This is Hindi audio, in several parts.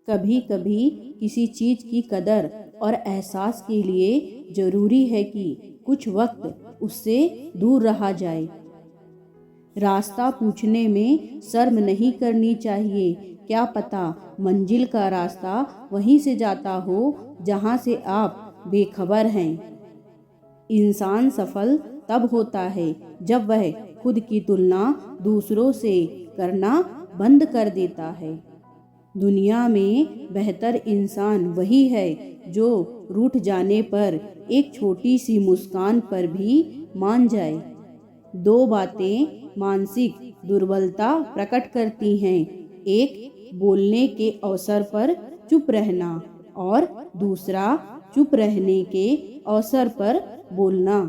कभी कभी किसी चीज़ की कदर और एहसास के लिए ज़रूरी है कि कुछ वक्त उससे दूर रहा जाए। रास्ता पूछने में शर्म नहीं करनी चाहिए। क्या पता मंजिल का रास्ता वहीं से जाता हो जहाँ से आप बेखबर हैं। इंसान सफल तब होता है जब वह खुद की तुलना दूसरों से करना बंद कर देता है। दुनिया में बेहतर इंसान वही है जो रूठ जाने पर एक छोटी सी मुस्कान पर भी मान जाए। दो बातें मानसिक दुर्बलता प्रकट करती हैं, एक बोलने के अवसर पर चुप रहना और दूसरा चुप रहने के अवसर पर बोलना।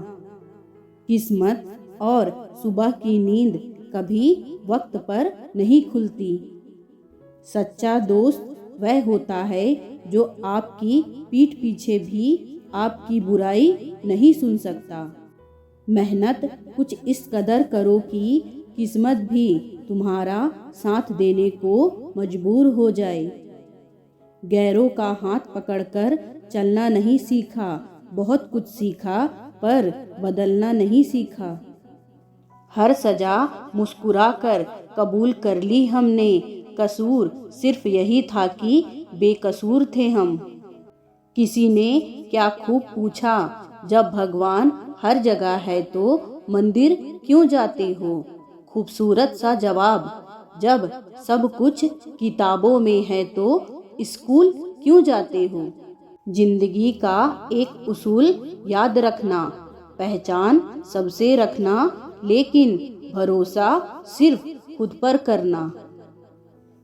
किस्मत और सुबह की नींद कभी वक्त पर नहीं खुलती। सच्चा दोस्त वह होता है जो आपकी पीठ पीछे भी आपकी बुराई नहीं सुन सकता। मेहनत कुछ इस कदर करो कि किस्मत भी तुम्हारा साथ देने को मजबूर हो जाए। गैरों का हाथ पकड़कर चलना नहीं सीखा, बहुत कुछ सीखा पर बदलना नहीं सीखा। हर सजा मुस्कुराकर कबूल कर ली हमने, कसूर सिर्फ यही था कि बेकसूर थे हम। किसी ने क्या खूब पूछा, जब भगवान हर जगह है तो मंदिर क्यों जाते हो? खूबसूरत सा जवाब, जब सब कुछ किताबों में है तो स्कूल क्यों जाते हो? जिंदगी का एक उसूल याद रखना, पहचान सबसे रखना लेकिन भरोसा सिर्फ खुद पर करना।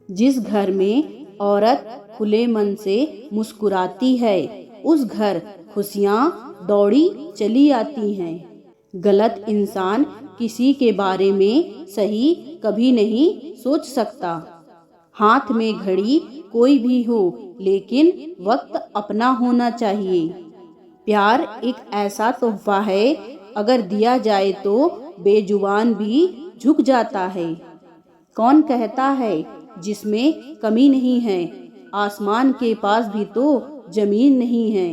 जिस घर में औरत खुले मन से मुस्कुराती है उस घर खुशियाँ दौड़ी चली आती हैं। गलत इंसान किसी के बारे में सही कभी नहीं सोच सकता। हाथ में घड़ी कोई भी हो लेकिन वक्त अपना होना चाहिए। प्यार एक ऐसा तोहफा है, अगर दिया जाए तो बेजुबान भी झुक जाता है। कौन कहता है जिसमें कमी नहीं है, आसमान के पास भी तो जमीन नहीं है।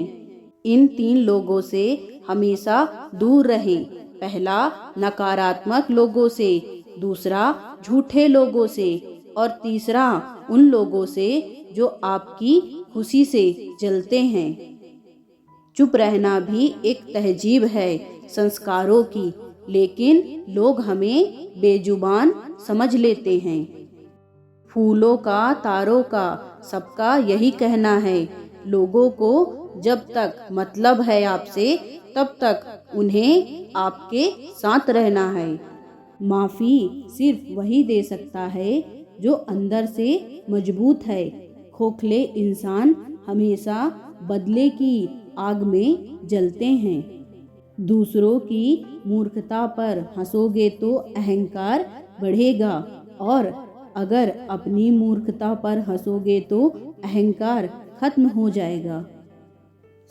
इन तीन लोगों से हमेशा दूर रहें। पहला नकारात्मक लोगों से, दूसरा झूठे लोगों से और तीसरा उन लोगों से जो आपकी खुशी से जलते हैं। चुप रहना भी एक तहजीब है संस्कारों की, लेकिन लोग हमें बेजुबान समझ लेते हैं। फूलों का, तारों का, सबका यही कहना है, लोगों को जब तक मतलब है आपसे तब तक उन्हें आपके साथ रहना है। माफ़ी सिर्फ वही दे सकता है जो अंदर से मजबूत है। खोखले इंसान हमेशा बदले की आग में जलते हैं। दूसरों की मूर्खता पर हंसोगे तो अहंकार बढ़ेगा और अगर अपनी मूर्खता पर हंसोगे तो अहंकार खत्म हो जाएगा।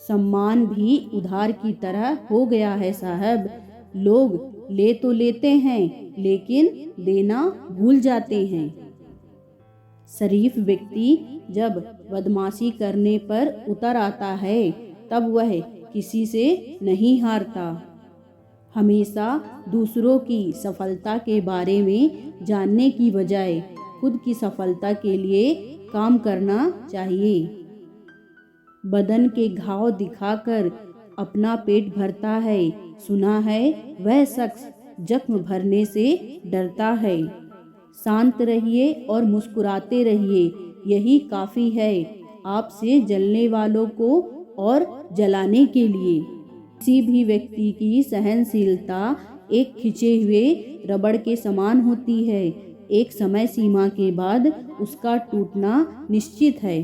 सम्मान भी उधार की तरह हो गया है साहब। लोग ले तो लेते हैं लेकिन देना भूल जाते हैं। शरीफ व्यक्ति जब बदमाशी करने पर उतर आता है तब वह किसी से नहीं हारता। हमेशा दूसरों की सफलता के बारे में जानने की बजाय खुद की सफलता के लिए काम करना चाहिए। बदन के घाव दिखाकर अपना पेट भरता है, सुना है वह शख्स जख्म भरने से डरता है। शांत रहिए और मुस्कुराते रहिए, यही काफ़ी है आपसे जलने वालों को और जलाने के लिए। किसी भी व्यक्ति की सहनशीलता एक खिंचे हुए रबड़ के समान होती है। एक समय सीमा के बाद उसका टूटना निश्चित है।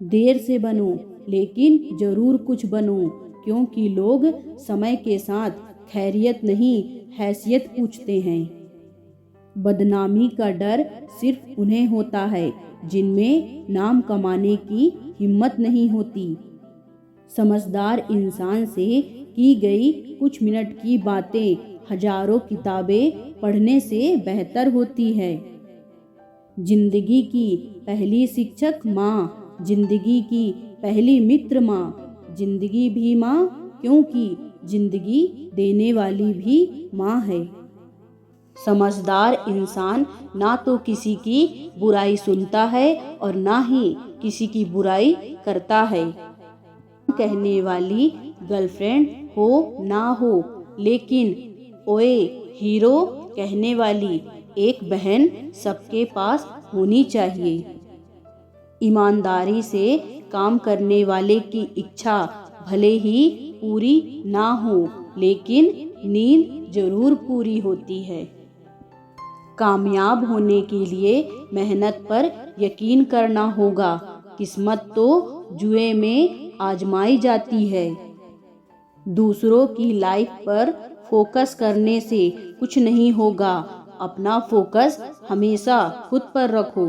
देर से बनो लेकिन जरूर कुछ बनो, क्योंकि लोग समय के साथ खैरियत नहीं हैसियत पूछते हैं। बदनामी का डर सिर्फ उन्हें होता है जिनमें नाम कमाने की हिम्मत नहीं होती। समझदार इंसान से की गई कुछ मिनट की बातें हजारों किताबें पढ़ने से बेहतर होती है। जिंदगी की पहली शिक्षक माँ, जिंदगी की पहली मित्र माँ, जिंदगी भी माँ क्योंकि जिंदगी देने वाली भी माँ है। समझदार इंसान ना तो किसी की बुराई सुनता है और ना ही किसी की बुराई करता है। कहने वाली गर्लफ्रेंड हो ना हो, लेकिन ओए हीरो कहने वाली एक बहन सबके पास होनी चाहिए। ईमानदारी से काम करने वाले की इच्छा भले ही पूरी ना हो, लेकिन नींद जरूर पूरी होती है। कामयाब होने के लिए मेहनत पर यकीन करना होगा। किस्मत तो जुए में आजमाई जाती है। दूसरों की लाइफ पर फोकस करने से कुछ नहीं होगा। अपना फोकस हमेशा खुद पर रखो।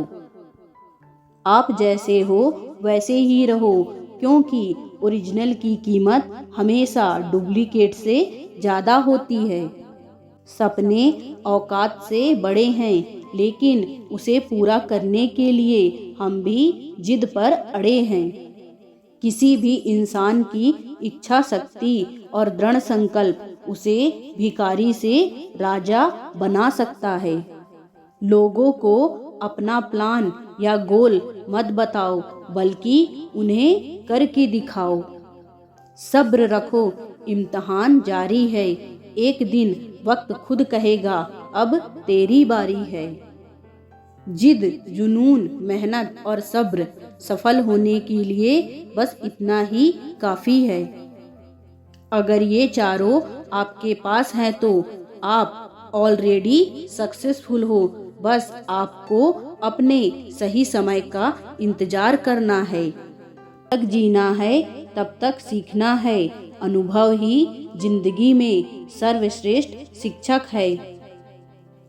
आप जैसे हो वैसे ही रहो, क्योंकि ओरिजिनल की कीमत हमेशा डुप्लीकेट से ज़्यादा होती है। सपने औकात से बड़े हैं, लेकिन उसे पूरा करने के लिए हम भी जिद पर अड़े हैं। किसी भी इंसान की इच्छा शक्ति और दृढ़ संकल्प उसे भिखारी से राजा बना सकता है। लोगों को अपना प्लान या गोल मत बताओ, बल्कि उन्हें करके दिखाओ। सब्र रखो, इम्तिहान जारी है। एक दिन वक्त खुद कहेगा अब तेरी बारी है। जिद, जुनून, मेहनत और सब्र सफल होने के लिए बस इतना ही काफ़ी है। अगर ये चारों आपके पास हैं तो आप ऑलरेडी सक्सेसफुल हो। बस आपको अपने सही समय का इंतजार करना है। जब तक जीना है तब तक सीखना है। अनुभव ही जिंदगी में सर्वश्रेष्ठ शिक्षक है।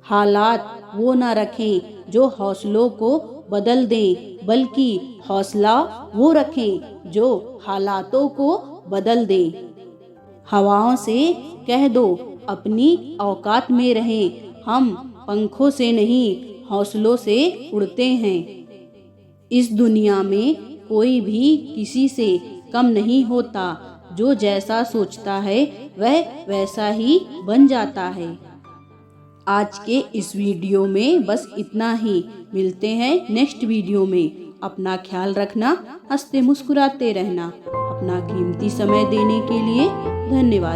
हालात वो न रखें जो हौसलों को बदल दें, बल्कि हौसला वो रखें जो हालातों को बदल दें। हवाओं से कह दो अपनी औकात में रहें। हम पंखों से नहीं हौसलों से उड़ते हैं। इस दुनिया में कोई भी किसी से कम नहीं होता। जो जैसा सोचता है वह वैसा ही बन जाता है। आज के इस वीडियो में बस इतना ही। मिलते हैं नेक्स्ट वीडियो में। अपना ख्याल रखना, हंसते मुस्कुराते रहना। अपना कीमती समय देने के लिए धन्यवाद।